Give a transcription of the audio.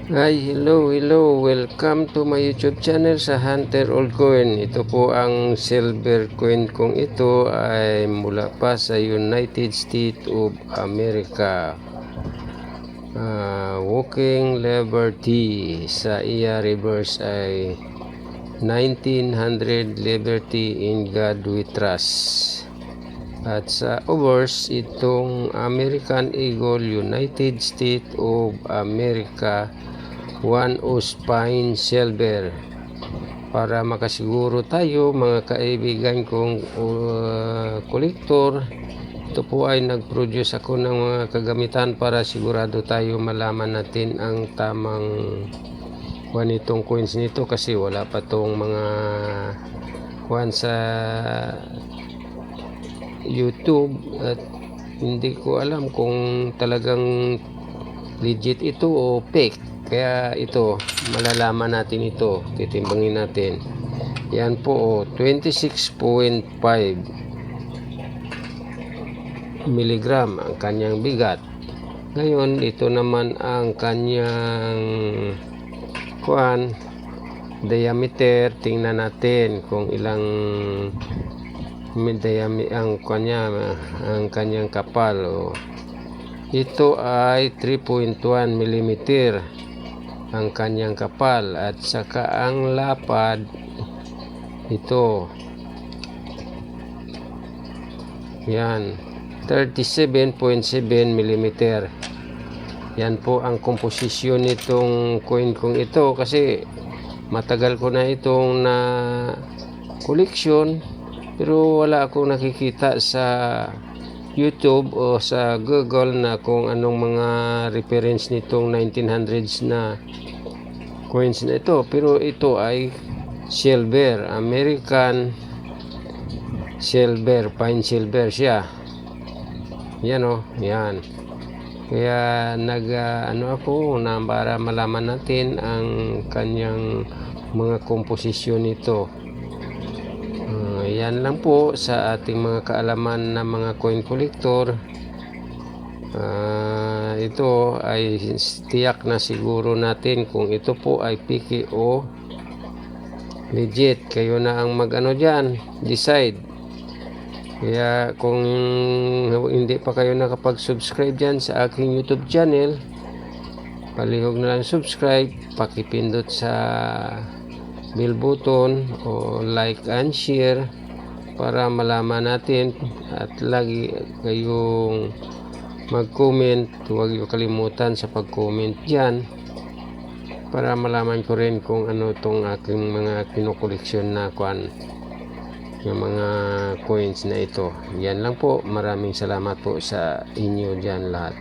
Hi, hello, welcome to my YouTube channel sa Hunter Old Coin. Ito po ang silver coin kong ito ay mula pa sa United States of America. Walking Liberty sa iya reverse ay 1900 Liberty in God We Trust. At sa overs, itong American Eagle United States of America 1 Spine Silver. Para makasiguro tayo mga kaibigan kong kolektor, ito po ay nag-produce ako ng mga kagamitan para sigurado tayo malaman natin ang tamang nitong coins nito, kasi wala pa tong mga sa YouTube at hindi ko alam kung talagang legit ito o fake. Kaya ito, malalaman natin ito, titimbangin natin. Yan po, 26.5 milligram ang kanyang bigat. Ngayon, ito naman ang kanyang diameter. Tingnan natin kung ilang ang kanyang kapal. Ito ay 3.1 mm ang kanyang kapal, at saka ang lapad ito yan 37.7 mm. Yan po ang komposisyon nitong coin kong ito, kasi matagal ko na itong na collection pero wala akong nakikita sa YouTube o sa Google na kung anong mga reference nitong 1900s na coins na ito. Pero ito ay silver, American silver, fine silver siya. Yan yan. Kaya ako na para malaman natin ang kanyang mga komposisyon nito. Yan lang po sa ating mga kaalaman na mga coin collector. Ito ay tiyak na siguro natin kung ito po ay fake o legit. Kayo na ang dyan, decide. Kaya kung hindi pa kayo nakapag-subscribe dyan sa aking YouTube channel, palihog na lang subscribe, pakipindot sa bell button o like and share para malaman natin, at lagi kayong mag-comment. Huwag niyo kalimutan sa pag-comment dyan para malaman ko rin kung ano itong aking mga kinokoleksyon na yung mga coins na ito. Yan lang po, maraming salamat po sa inyo dyan lahat.